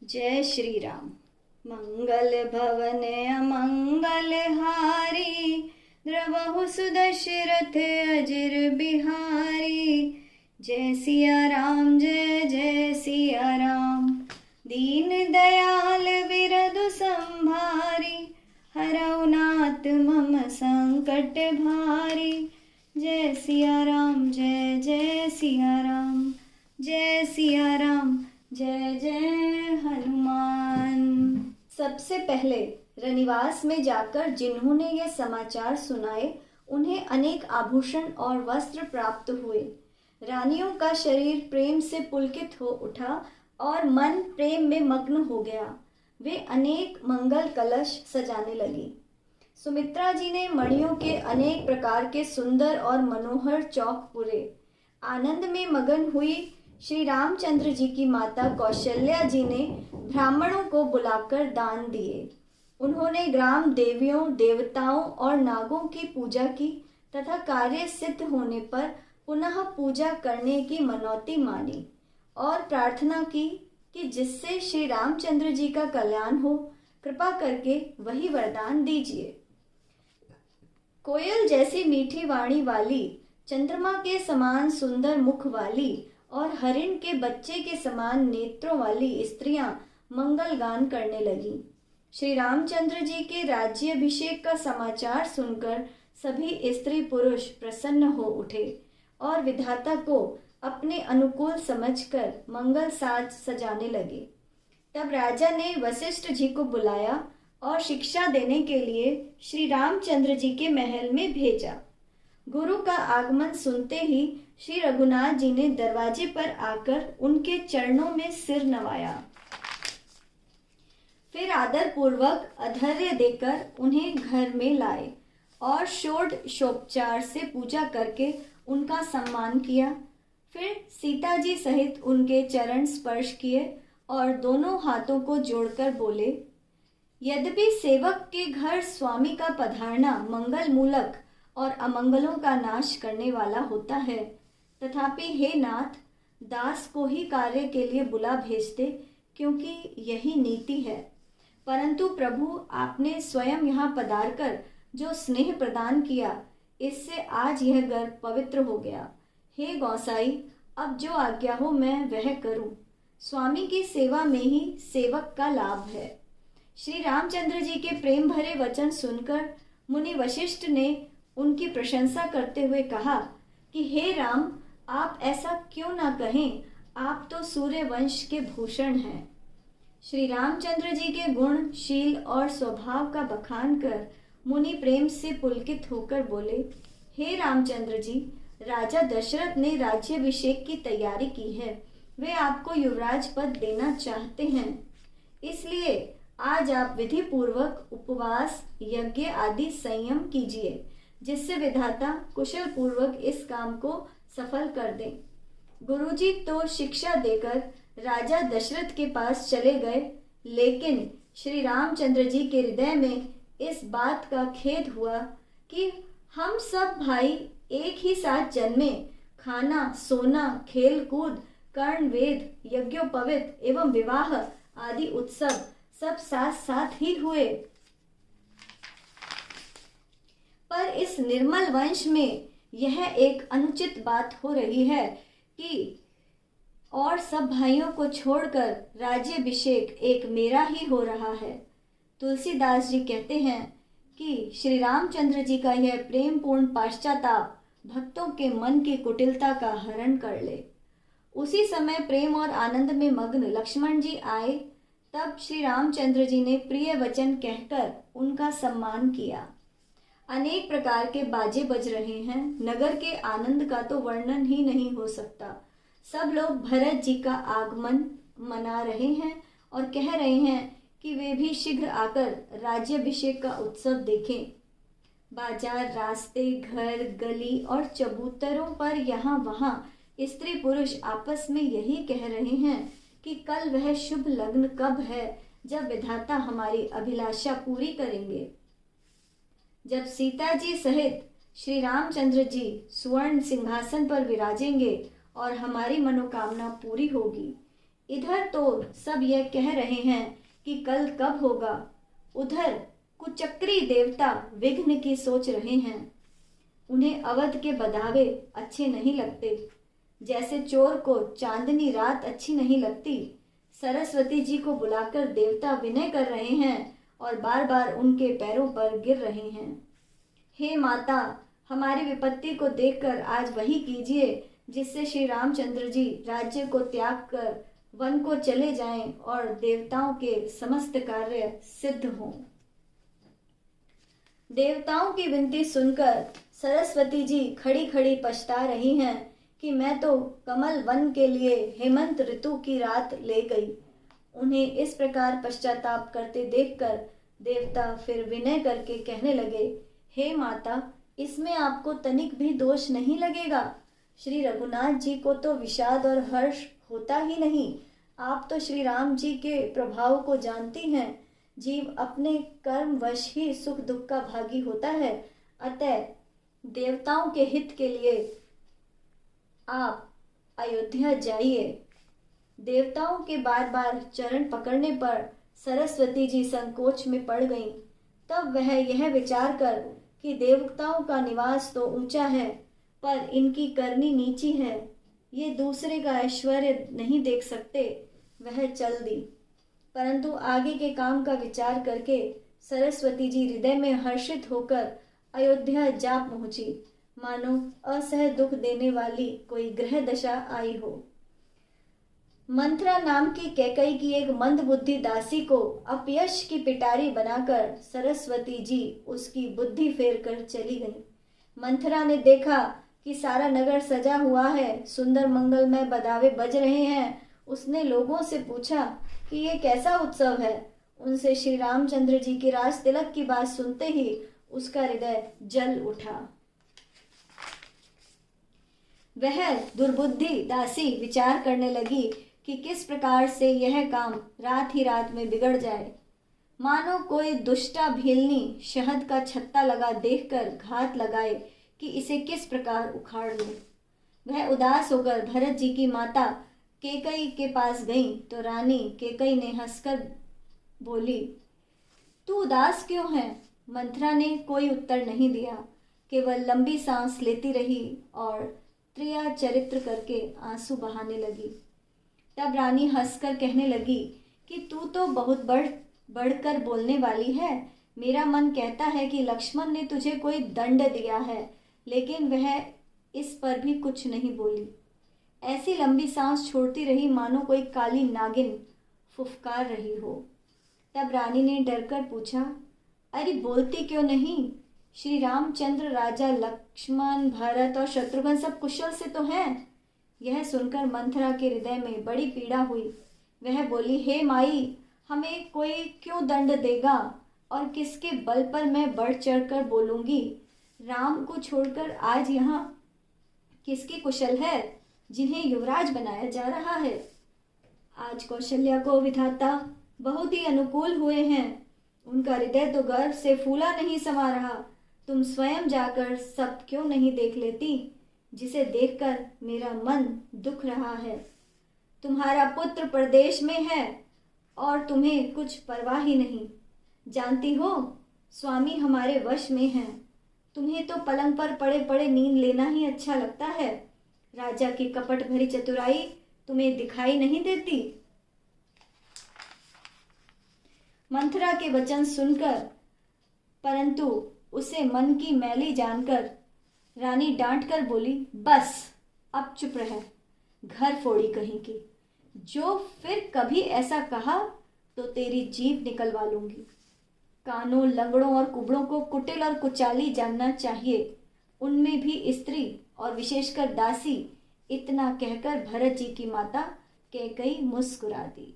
जय श्री राम। मंगल भवन अमंगल हारी, द्रवहु सुदशरथ अजिर बिहारी। जय सिया राम जय जय सिया राम, दीन दयाल बिरधु संभारी। हरौ नाथ मम संकट भारी, जय सिया राम जय जय सिया राम, जय सिया राम जय जय हनुमान। सबसे पहले रनिवास में जाकर जिन्होंने ये समाचार सुनाए, उन्हें अनेक आभूषण और वस्त्र प्राप्त हुए। रानियों का शरीर प्रेम से पुलकित हो उठा और मन प्रेम में मग्न हो गया। वे अनेक मंगल कलश सजाने लगी। सुमित्रा जी ने मणियों के अनेक प्रकार के सुंदर और मनोहर चौक पूरे। आनंद में मगन हुई श्री रामचंद्र जी की माता कौशल्या जी ने ब्राह्मणों को बुलाकर दान दिए। उन्होंने ग्राम देवियों, देवताओं और नागों की पूजा की तथा कार्य सिद्ध होने पर पुनः पूजा करने की मनौती मानी और प्रार्थना की कि जिससे श्री रामचंद्र जी का कल्याण हो, कृपा करके वही वरदान दीजिए। कोयल जैसी मीठी वाणी वाली, चंद्रमा के समान सुंदर मुख वाली और हरिण के बच्चे के समान नेत्रों वाली स्त्रियां मंगल गान करने लगी। श्री रामचंद्र जी के राज्याभिषेक का समाचार सुनकर सभी स्त्री पुरुष प्रसन्न हो उठे और विधाता को अपने अनुकूल समझकर मंगल साज सजाने लगे। तब राजा ने वशिष्ठ जी को बुलाया और शिक्षा देने के लिए श्री रामचंद्र जी के महल में भेजा। गुरु का आगमन सुनते ही श्री रघुनाथ जी ने दरवाजे पर आकर उनके चरणों में सिर नवाया। फिर आदर पूर्वक अर्घ्य देकर उन्हें घर में लाए और षोडशोपचार से पूजा करके उनका सम्मान किया। फिर सीता जी सहित उनके चरण स्पर्श किए और दोनों हाथों को जोड़कर बोले, यद्यपि सेवक के घर स्वामी का पधारना मंगल मूलक और अमंगलों का नाश करने वाला होता है, तथापि हे नाथ, दास को ही कार्य के लिए बुला भेजते, क्योंकि यही नीति है। परंतु प्रभु, आपने स्वयं यहाँ पधारकर जो स्नेह प्रदान किया, इससे आज यह घर पवित्र हो गया। हे गौसाई, अब जो आज्ञा हो मैं वह करूं। स्वामी की सेवा में ही सेवक का लाभ है। श्री रामचंद्र जी के प्रेम भरे वचन सुनकर मुनि वशिष्ठ ने उनकी प्रशंसा करते हुए कहा कि हे राम, आप ऐसा क्यों ना कहें, आप तो सूर्य वंश के भूषण हैं। श्री रामचंद्र जी के गुण, शील और स्वभाव का बखान कर मुनि प्रेम से पुलकित होकर बोले, हे रामचंद्र जी, राजा दशरथ ने राज्याभिषेक की तैयारी की है। वे आपको युवराज पद देना चाहते हैं। इसलिए आज आप विधि पूर्वक उपवास, यज्ञ आदि संयम कीजिए, जिससे विधाता कुशल पूर्वक इस काम को सफल कर दें। गुरुजी तो शिक्षा देकर राजा दशरथ के पास चले गए, लेकिन श्री रामचंद्र जी के हृदय में इस बात का खेद हुआ कि हम सब भाई एक ही साथ जन्मे, खाना, सोना, खेल कूद, कर्ण वेद, यज्ञोपवीत एवं विवाह आदि उत्सव सब साथ साथ ही हुए। पर इस निर्मल वंश में यह एक अनुचित बात हो रही है कि और सब भाइयों को छोड़कर राज्याभिषेक एक मेरा ही हो रहा है। तुलसीदास जी कहते हैं कि श्री रामचंद्र जी का यह प्रेम पूर्ण पाश्चाताप भक्तों के मन की कुटिलता का हरण कर ले। उसी समय प्रेम और आनंद में मग्न लक्ष्मण जी आए। तब श्री रामचंद्र जी ने प्रिय वचन कहकर उनका सम्मान किया। अनेक प्रकार के बाजे बज रहे हैं। नगर के आनंद का तो वर्णन ही नहीं हो सकता। सब लोग भरत जी का आगमन मना रहे हैं और कह रहे हैं कि वे भी शीघ्र आकर राज्याभिषेक का उत्सव देखें। बाजार, रास्ते, घर, गली और चबूतरों पर यहाँ वहाँ स्त्री पुरुष आपस में यही कह रहे हैं कि कल वह शुभ लग्न कब है जब विधाता हमारी अभिलाषा पूरी करेंगे। जब सीता जी सहित श्री रामचंद्र जी स्वर्ण सिंहासन पर विराजेंगे और हमारी मनोकामना पूरी होगी। इधर तो सब यह कह रहे हैं कि कल कब होगा, उधर कुचक्री देवता विघ्न की सोच रहे हैं। उन्हें अवध के बधावे अच्छे नहीं लगते, जैसे चोर को चांदनी रात अच्छी नहीं लगती। सरस्वती जी को बुलाकर देवता विनय कर रहे हैं और बार बार उनके पैरों पर गिर रहे हैं। हे माता, हमारी विपत्ति को देखकर आज वही कीजिए जिससे श्री रामचंद्र जी राज्य को त्याग कर वन को चले जाएं और देवताओं के समस्त कार्य सिद्ध हों। देवताओं की विनती सुनकर सरस्वती जी खड़ी खड़ी पछता रही हैं कि मैं तो कमल वन के लिए हेमंत ऋतु की रात ले गई। उन्हें इस प्रकार पश्चाताप करते देखकर देवता फिर विनय करके कहने लगे, हे माता, इसमें आपको तनिक भी दोष नहीं लगेगा। श्री रघुनाथ जी को तो विषाद और हर्ष होता ही नहीं। आप तो श्री राम जी के प्रभाव को जानती हैं। जीव अपने कर्म वश ही सुख दुख का भागी होता है। अतः देवताओं के हित के लिए आप अयोध्या जाइए। देवताओं के बार बार चरण पकड़ने पर सरस्वती जी संकोच में पड़ गईं। तब वह यह विचार कर कि देवताओं का निवास तो ऊंचा है पर इनकी करनी नीची है, ये दूसरे का ऐश्वर्य नहीं देख सकते, वह चल दी। परंतु आगे के काम का विचार करके सरस्वती जी हृदय में हर्षित होकर अयोध्या जा पहुंची, मानो असह दुख देने वाली कोई ग्रह दशा आई हो। मंथरा नाम की कैकई की एक मंदबुद्धि दासी को अपयश की पिटारी बनाकर सरस्वती जी उसकी बुद्धि फेर कर चली गई। मंथरा ने देखा कि सारा नगर सजा हुआ है, सुंदर मंगलमय बधावे बज रहे हैं। उसने लोगों से पूछा कि ये कैसा उत्सव है। उनसे श्री रामचंद्र जी की राज तिलक की बात सुनते ही उसका हृदय जल उठा। वह दुर्बुद्धि दासी विचार करने लगी कि किस प्रकार से यह काम रात ही रात में बिगड़ जाए। मानो कोई दुष्टा भीलनी शहद का छत्ता लगा देखकर घात लगाए कि इसे किस प्रकार उखाड़ लूं। वह उदास होकर भरत जी की माता केकई के पास गई तो रानी केकई ने हंसकर बोली, तू उदास क्यों है? मंथरा ने कोई उत्तर नहीं दिया, केवल लंबी सांस लेती रही और त्रिया चरित्र करके आंसू बहाने लगी। तब रानी हंसकर कहने लगी कि तू तो बहुत बढ़कर बोलने वाली है। मेरा मन कहता है कि लक्ष्मण ने तुझे कोई दंड दिया है, लेकिन वह इस पर भी कुछ नहीं बोली। ऐसी लंबी सांस छोड़ती रही मानो कोई काली नागिन फुफकार रही हो। तब रानी ने डरकर पूछा, अरे बोलती क्यों नहीं? श्री रामचंद्र, राजा लक्ष्मण, भरत और शत्रुघ्न सब कुशल से तो हैं। यह सुनकर मंथरा के हृदय में बड़ी पीड़ा हुई। वह बोली, हे माई, हमें कोई क्यों दंड देगा और किसके बल पर मैं बढ़ चढ़कर बोलूंगी? राम को छोड़कर आज यहाँ किसकी कुशल है जिन्हें युवराज बनाया जा रहा है? आज कौशल्या को विधाता बहुत ही अनुकूल हुए हैं। उनका हृदय तो गर्व से फूला नहीं समा रहा। तुम स्वयं जाकर सब क्यों नहीं देख लेती, जिसे देखकर मेरा मन दुख रहा है। तुम्हारा पुत्र प्रदेश में है और तुम्हें कुछ परवाह ही नहीं। जानती हो, स्वामी हमारे वश में हैं। तुम्हें तो पलंग पर पड़े पड़े नींद लेना ही अच्छा लगता है। राजा की कपट भरी चतुराई तुम्हें दिखाई नहीं देती। मंथरा के वचन सुनकर, परंतु उसे मन की मैली जानकर रानी डांट कर बोली, बस अब चुप रह, घर फोड़ी कहीं की। जो फिर कभी ऐसा कहा तो तेरी जीभ निकलवा लूंगी। कानों, लंगड़ों और कुबड़ों को कुटिल और कुचाली जानना चाहिए, उनमें भी स्त्री और विशेषकर दासी। इतना कहकर भरत जी की माता कैकई मुस्कुरा दी।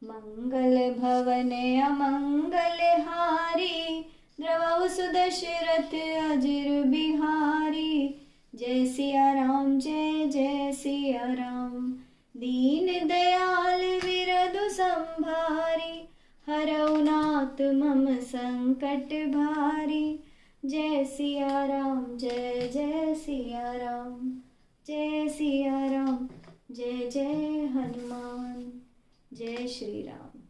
मंगल भवन अमंगल हारी, द्रवहु सुदशरथ अजिर बिहारी। जय सिया राम, जय जय सिया राम। दीन दयाल विरधु संभारी, हरौ नाथ मम संकट भारी। जय सिया राम, जय जय सिया राम, जय सिया राम, जय जय हनुमान, जय श्री राम।